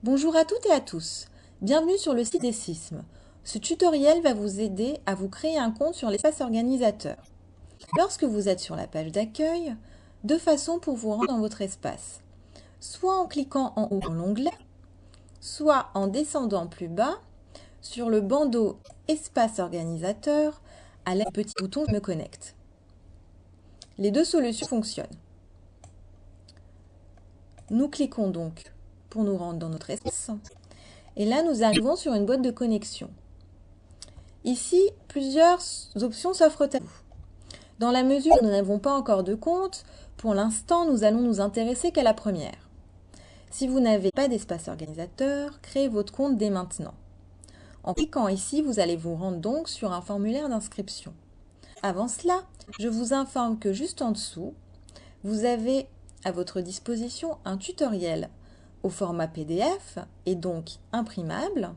Bonjour à toutes et à tous, bienvenue sur le site des Sismes. Ce tutoriel va vous aider à vous créer un compte sur l'espace organisateur. Lorsque vous êtes sur la page d'accueil, deux façons pour vous rendre dans votre espace. Soit en cliquant en haut dans l'onglet, soit en descendant plus bas sur le bandeau Espace organisateur à l'aide du petit bouton Je me connecte. Les deux solutions fonctionnent. Nous cliquons donc pour nous rendre dans notre espace. Et là, nous arrivons sur une boîte de connexion. Ici, plusieurs options s'offrent à vous. Dans la mesure où nous n'avons pas encore de compte, pour l'instant, nous allons nous intéresser qu'à la première. Si vous n'avez pas d'espace organisateur, créez votre compte dès maintenant. En cliquant ici, vous allez vous rendre donc sur un formulaire d'inscription. Avant cela, je vous informe que juste en dessous, vous avez à votre disposition un tutoriel au format PDF et donc imprimable,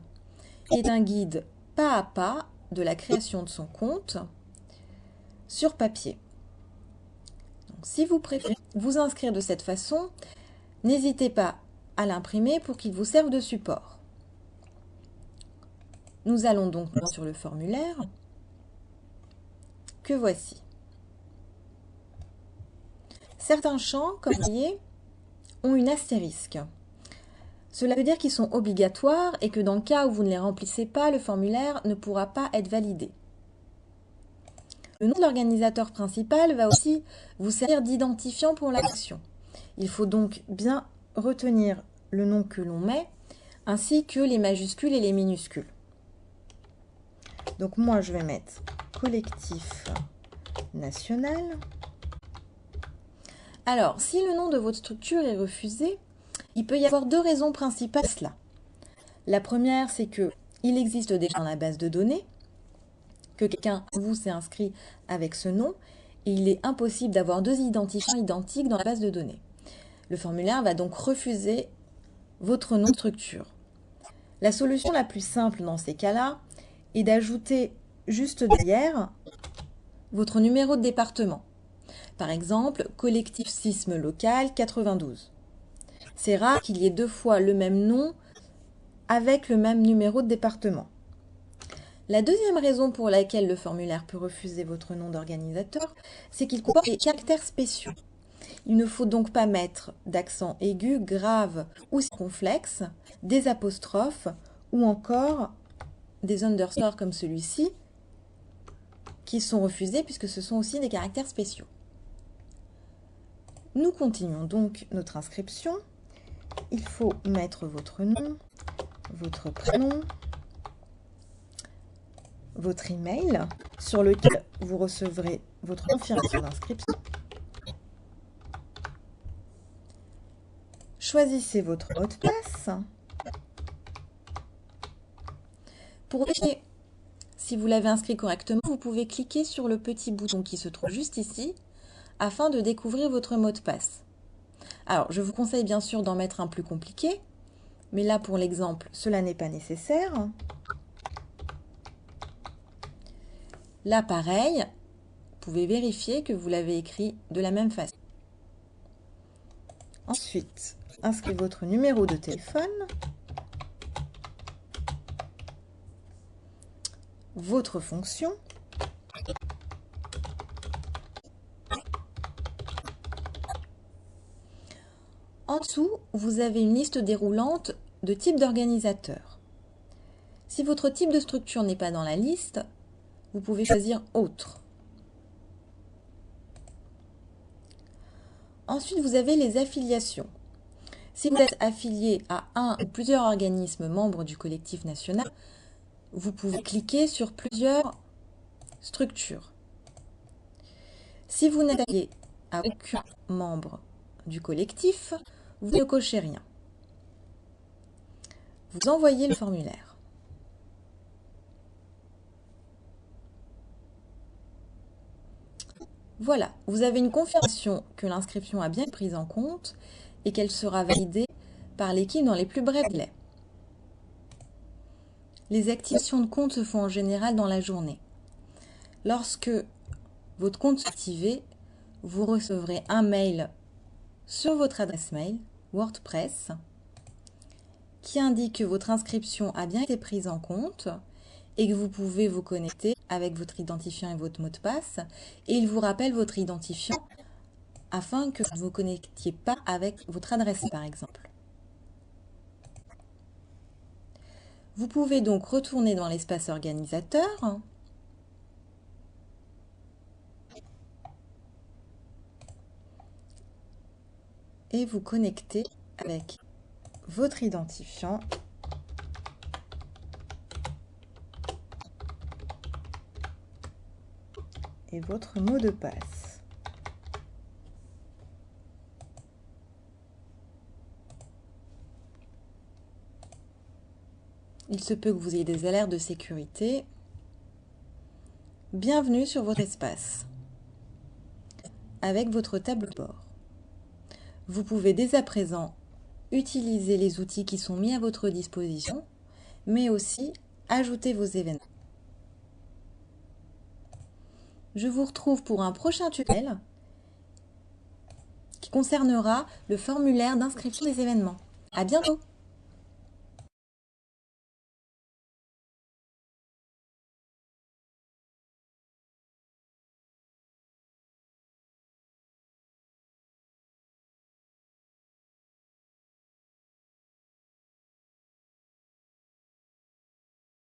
qui est un guide pas à pas de la création de son compte sur papier. Donc, si vous préférez vous inscrire de cette façon, n'hésitez pas à l'imprimer pour qu'il vous serve de support. Nous allons donc sur le formulaire que voici. Certains champs, comme vous voyez, ont une astérisque. Cela veut dire qu'ils sont obligatoires et que dans le cas où vous ne les remplissez pas, le formulaire ne pourra pas être validé. Le nom de l'organisateur principal va aussi vous servir d'identifiant pour l'action. Il faut donc bien retenir le nom que l'on met, ainsi que les majuscules et les minuscules. Donc moi, je vais mettre collectif national. Alors, si le nom de votre structure est refusé, il peut y avoir deux raisons principales à cela. La première, c'est qu'il existe déjà dans la base de données, que quelqu'un vous s'est inscrit avec ce nom, et il est impossible d'avoir deux identifiants identiques dans la base de données. Le formulaire va donc refuser votre nom de structure. La solution la plus simple dans ces cas-là est d'ajouter juste derrière votre numéro de département. Par exemple, collectif sisme local 92. C'est rare qu'il y ait deux fois le même nom avec le même numéro de département. La deuxième raison pour laquelle le formulaire peut refuser votre nom d'organisateur, c'est qu'il comporte des caractères spéciaux. Il ne faut donc pas mettre d'accent aigu, grave ou circonflexe, des apostrophes ou encore des underscores comme celui-ci qui sont refusés puisque ce sont aussi des caractères spéciaux. Nous continuons donc notre inscription. Il faut mettre votre nom, votre prénom, votre email sur lequel vous recevrez votre confirmation d'inscription. Choisissez votre mot de passe. Pour vérifier si vous l'avez inscrit correctement, vous pouvez cliquer sur le petit bouton qui se trouve juste ici afin de découvrir votre mot de passe. Alors, je vous conseille bien sûr d'en mettre un plus compliqué, mais là pour l'exemple, cela n'est pas nécessaire. Là, pareil, vous pouvez vérifier que vous l'avez écrit de la même façon. Ensuite, inscrivez votre numéro de téléphone, votre fonction, en dessous, vous avez une liste déroulante de types d'organisateurs. Si votre type de structure n'est pas dans la liste, vous pouvez choisir Autre. Ensuite, vous avez les affiliations. Si vous êtes affilié à un ou plusieurs organismes membres du collectif national, vous pouvez cliquer sur plusieurs structures. Si vous n'êtes affilié à aucun membre du collectif, vous ne cochez rien. Vous envoyez le formulaire. Voilà, vous avez une confirmation que l'inscription a bien été prise en compte et qu'elle sera validée par l'équipe dans les plus brefs délais. Les activations de compte se font en général dans la journée. Lorsque votre compte est activé, vous recevrez un mail sur votre adresse mail WordPress qui indique que votre inscription a bien été prise en compte et que vous pouvez vous connecter avec votre identifiant et votre mot de passe. Et il vous rappelle votre identifiant afin que vous ne vous connectiez pas avec votre adresse, par exemple. Vous pouvez donc retourner dans l'espace organisateur et vous connecter avec votre identifiant et votre mot de passe. Il se peut que vous ayez des alertes de sécurité. Bienvenue sur votre espace avec votre tableau de bord. Vous pouvez dès à présent utiliser les outils qui sont mis à votre disposition, mais aussi ajouter vos événements. Je vous retrouve pour un prochain tutoriel qui concernera le formulaire d'inscription des événements. À bientôt!